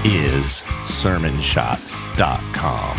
is sermonshots.com.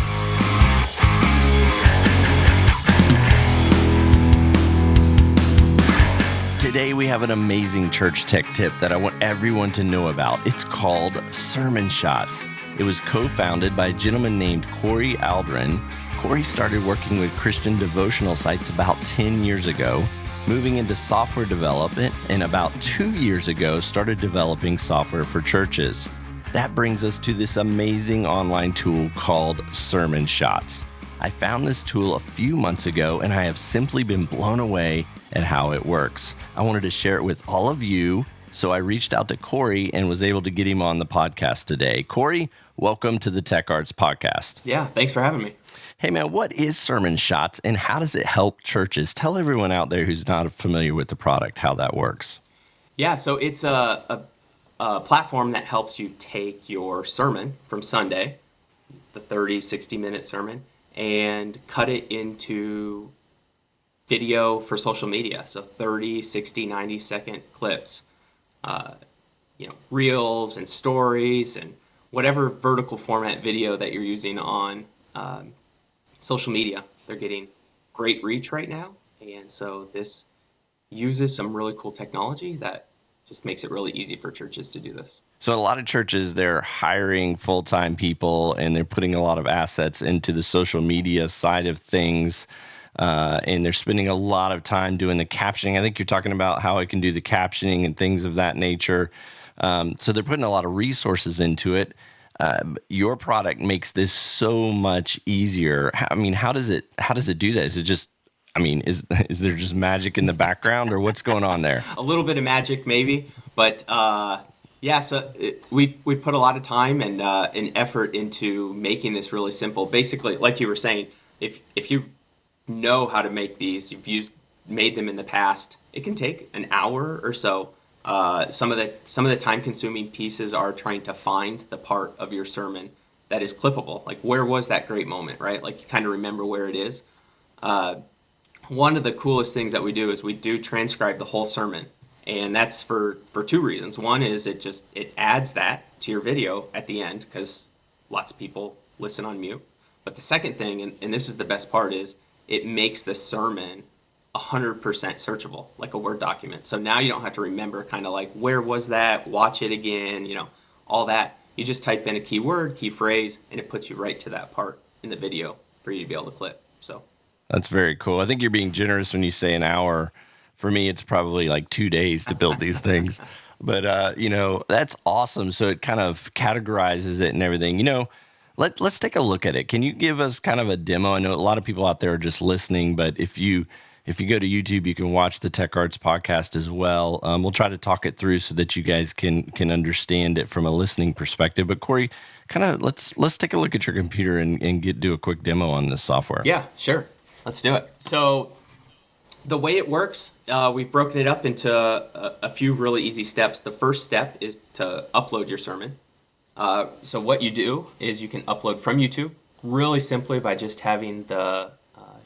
Today we have an amazing church tech tip that I want everyone to know about. It's called Sermon Shots. It was co-founded by a gentleman named Corey Aldrin. Corey started working with Christian devotional sites about 10 years ago, moving into software development, and about 2 years ago started developing software for churches. That brings us to this amazing online tool called Sermon Shots. I found this tool a few months ago, and I have simply been blown away at how it works. I wanted to share it with all of you, so I reached out to Corey and was able to get him on the podcast today. Corey, welcome to the Tech Arts Podcast. Yeah, thanks for having me. Hey man, what is Sermon Shots and how does it help churches? Tell everyone out there who's not familiar with the product how that works. Yeah, so it's a platform that helps you take your sermon from Sunday, the 30, 60-minute sermon, and cut it into video for social media. So 30, 60, 90-second clips, reels and stories and whatever vertical format video that you're using on social media. They're getting great reach right now. And so this uses some really cool technology that just makes it really easy for churches to do this. So a lot of churches, they're hiring full-time people and they're putting a lot of assets into the social media side of things. And they're spending a lot of time doing the captioning. I think you're talking about how it can do the captioning and things of that nature. So they're putting a lot of resources into it. Your product makes this so much easier. I mean, how does it do that? Is it just, is there just magic in the background or what's going on there? A little bit of magic maybe, but we've put a lot of time and effort into making this really simple. Basically, like you were saying, if you know how to make these, made them in the past, it can take an hour or so. Some of the time-consuming pieces are trying to find the part of your sermon that is clippable. Like, where was that great moment, right? Like, you kind of remember where it is. One of the coolest things that we do is we do transcribe the whole sermon, and that's for two reasons. One is it adds that to your video at the end because lots of people listen on mute. But the second thing, and this is the best part, is it makes the sermon 100% searchable, like a Word document. So now you don't have to remember kind of like, where was that? Watch it again, all that. You just type in a key word, key phrase, and it puts you right to that part in the video for you to be able to clip. So that's very cool. I think you're being generous when you say an hour. For me, it's probably like 2 days to build these things. But, that's awesome. So it kind of categorizes it and everything. Let's take a look at it. Can you give us kind of a demo? I know a lot of people out there are just listening, but if you go to YouTube, you can watch the Tech Arts Podcast as well. We'll try to talk it through so that you guys can understand it from a listening perspective. But Corey, kind of let's take a look at your computer and do a quick demo on this software. Yeah, sure. Let's do it. So the way it works, we've broken it up into a few really easy steps. The first step is to upload your sermon. So what you do is you can upload from YouTube really simply by just having the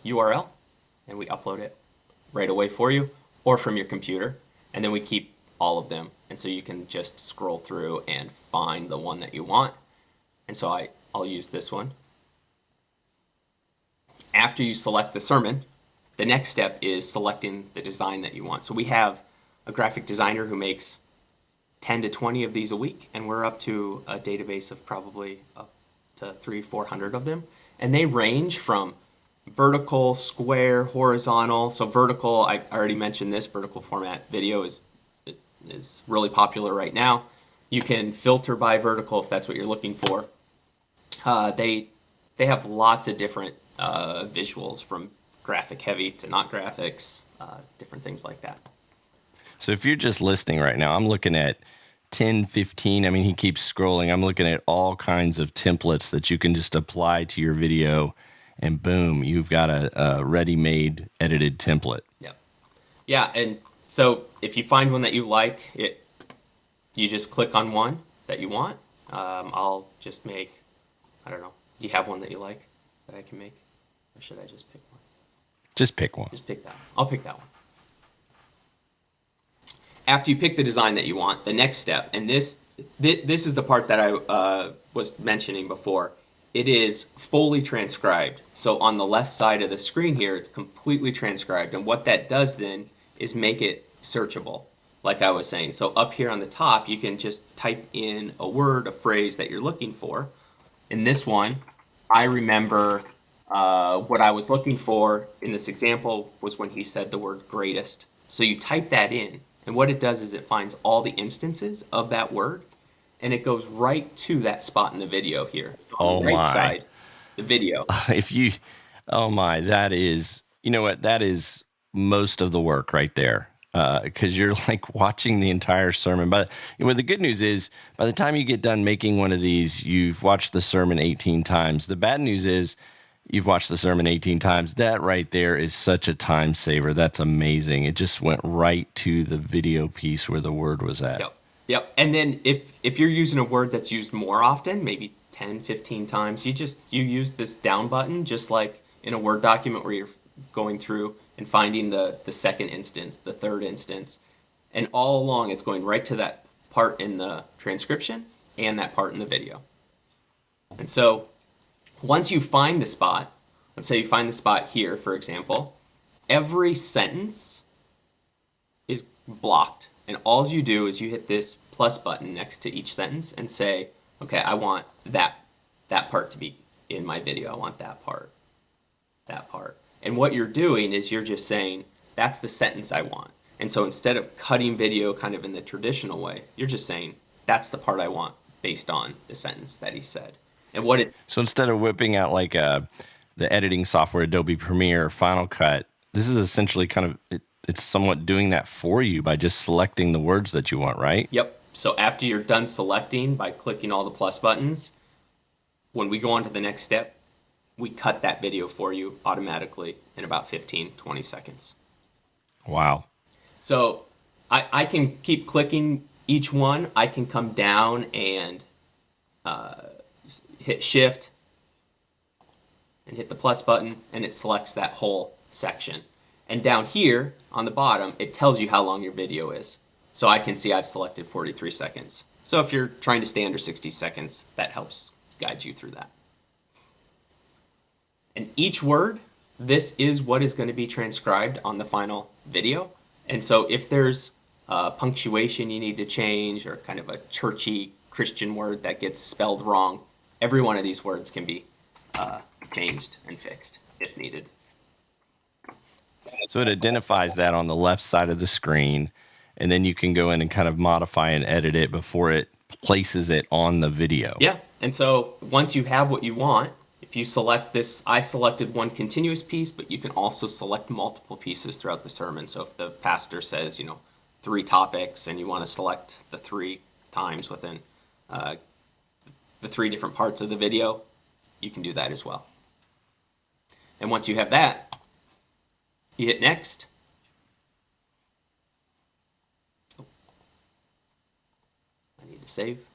URL, and we upload it right away for you, or from your computer, and then we keep all of them. And so you can just scroll through and find the one that you want. And so I'll use this one. After you select the sermon, the next step is selecting the design that you want. So we have a graphic designer who makes 10 to 20 of these a week, and we're up to a database of probably up to 300-400 of them. And they range from vertical, square, horizontal. So vertical, I already mentioned this, vertical format video is really popular right now. You can filter by vertical if that's what you're looking for. They have lots of different visuals, from graphic heavy to not graphics, different things like that. So if you're just listening right now, I'm looking at 10, 15. He keeps scrolling. I'm looking at all kinds of templates that you can just apply to your video, and boom, you've got a ready-made edited template. Yep. Yeah, and so if you find one that you like, you just click on one that you want. I'll just make, I don't know, do you have one that you like that I can make? Or should I just pick one? Just pick one. Just pick that one. I'll pick that one. After you pick the design that you want, the next step, and this is the part that I was mentioning before. It is fully transcribed. So on the left side of the screen here, it's completely transcribed. And what that does then is make it searchable, like I was saying. So up here on the top, you can just type in a word, a phrase that you're looking for. In this one, I remember what I was looking for in this example was when he said the word greatest. So you type that in, and what it does is it finds all the instances of that word, and it goes right to that spot in the video here. So on Oh the right my. side, the video. If you, oh my, that is, you know what? That is most of the work right there. Because you're like watching the entire sermon. But the good news is, by the time you get done making one of these, you've watched the sermon 18 times. The bad news is, you've watched the sermon 18 times. That right there is such a time saver. That's amazing. It just went right to the video piece where the word was at. Yep. Yep. And then if you're using a word that's used more often, maybe 10, 15 times, you use this down button, just like in a Word document where you're going through and finding the second instance, the third instance. And all along, it's going right to that part in the transcription and that part in the video. And so once you find the spot, let's say you find the spot here, for example, every sentence is blocked. And all you do is you hit this plus button next to each sentence and say, okay, I want that part to be in my video. I want that part. And what you're doing is you're just saying, that's the sentence I want. And so instead of cutting video kind of in the traditional way, you're just saying, that's the part I want based on the sentence that he said. And what it's So instead of whipping out like the editing software, Adobe Premiere, Final Cut, this is essentially kind of, it's somewhat doing that for you by just selecting the words that you want, right? Yep. So after you're done selecting by clicking all the plus buttons, when we go on to the next step, we cut that video for you automatically in about 15, 20 seconds. Wow. So I can keep clicking each one. I can come down and hit shift and hit the plus button, and it selects that whole section. And down here on the bottom, it tells you how long your video is. So I can see I've selected 43 seconds. So if you're trying to stay under 60 seconds, that helps guide you through that. And each word, this is what is going to be transcribed on the final video. And so if there's punctuation you need to change, or kind of a churchy Christian word that gets spelled wrong, every one of these words can be changed and fixed if needed. So it identifies that on the left side of the screen, and then you can go in and kind of modify and edit it before it places it on the video. Yeah, and so once you have what you want, if you select this, I selected one continuous piece, but you can also select multiple pieces throughout the sermon. So if the pastor says, 3 topics, and you want to select the 3 times within the 3 different parts of the video, you can do that as well. And once you have that, you hit next. Oh, I need to save.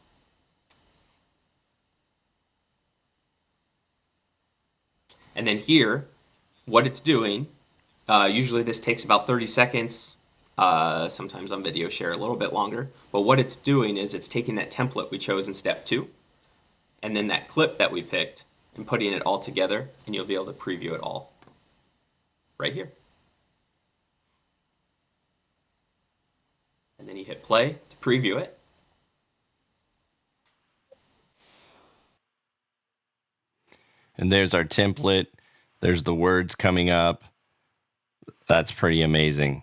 And then here, what it's doing, usually this takes about 30 seconds, sometimes on video share a little bit longer, but what it's doing is it's taking that template we chose in step 2, and then that clip that we picked, and putting it all together, and you'll be able to preview it all right here. And then you hit play to preview it. And there's our template. There's the words coming up. That's pretty amazing.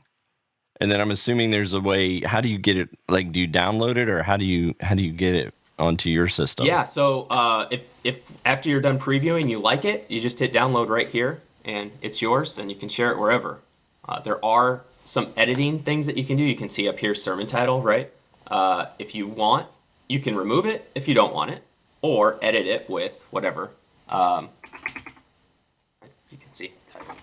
And then I'm assuming there's a way, how do you get it? Like, do you download it, or how do you get it onto your system? Yeah, so if after you're done previewing you like it, you just hit download right here, and it's yours, and you can share it wherever. There are some editing things that you can do. You can see up here sermon title, right? If you want, you can remove it if you don't want it, or edit it with whatever. You can see title.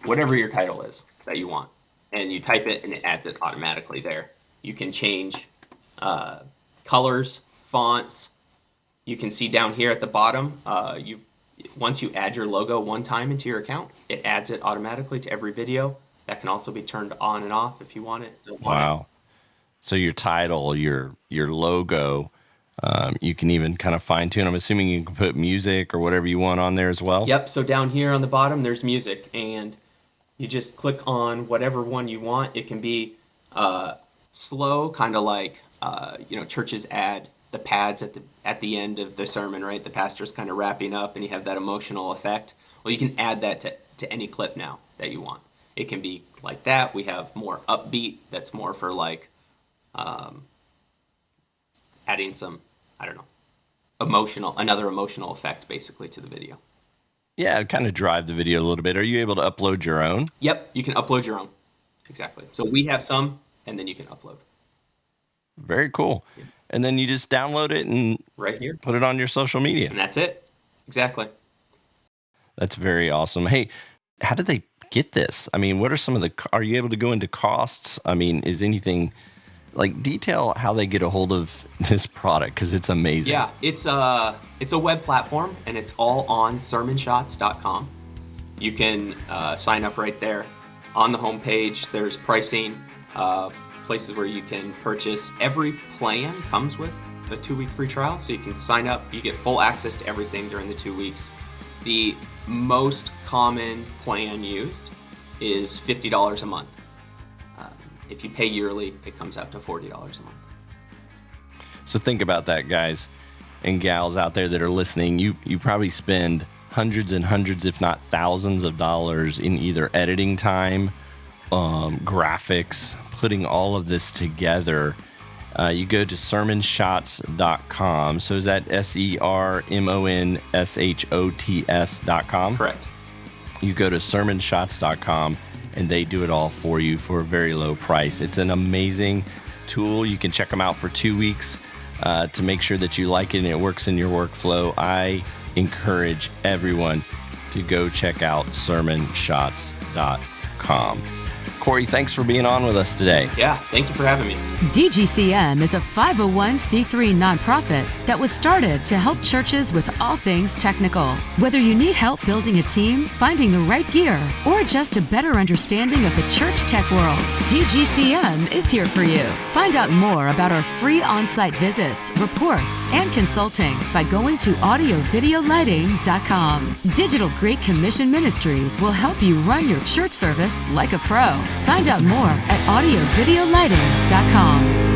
Whatever your title is that you want, and you type it and it adds it automatically there. You can change colors, fonts. You can see down here at the bottom, once you add your logo one time into your account, it adds it automatically to every video. That can also be turned on and off if you want it. Wow. So your title, your logo, you can even kind of fine tune. I'm assuming you can put music or whatever you want on there as well. Yep. So down here on the bottom, there's music, and you just click on whatever one you want. It can be slow, kind of like churches add the pads at the end of the sermon, right? The pastor's kind of wrapping up, and you have that emotional effect. Well, you can add that to any clip now that you want. It can be like that. We have more upbeat. That's more for like adding some, I don't know, another emotional effect basically to the video. Yeah, kind of drive the video a little bit. Are you able to upload your own? Yep, you can upload your own. Exactly. So we have some, and then you can upload. Very cool. Yeah. And then you just download it and right here, put it on your social media. And that's it. Exactly. That's very awesome. Hey, how did they get this? I mean, what are some of are you able to go into costs? I mean, is anything like detail how they get a hold of this product? Because it's amazing. Yeah, it's a web platform, and it's all on sermonshots.com. You can sign up right there. On the homepage, there's pricing, places where you can purchase. Every plan comes with a 2-week free trial, so you can sign up. You get full access to everything during the 2 weeks. The most common plan used is $50 a month. If you pay yearly, it comes out to $40 a month. So think about that, guys and gals out there that are listening. You probably spend hundreds and hundreds, if not thousands of dollars in either editing time, graphics, putting all of this together. You go to sermonshots.com. So is that sermonshots.com? Correct. You go to sermonshots.com and they do it all for you for a very low price. It's an amazing tool. You can check them out for 2 weeks to make sure that you like it and it works in your workflow. I encourage everyone to go check out sermonshots.com. Corey, thanks for being on with us today. Yeah, thank you for having me. DGCM is a 501c3 nonprofit that was started to help churches with all things technical. Whether you need help building a team, finding the right gear, or just a better understanding of the church tech world, DGCM is here for you. Find out more about our free on-site visits, reports, and consulting by going to audiovideolighting.com. Digital Great Commission Ministries will help you run your church service like a pro. Find out more at audiovideolighting.com.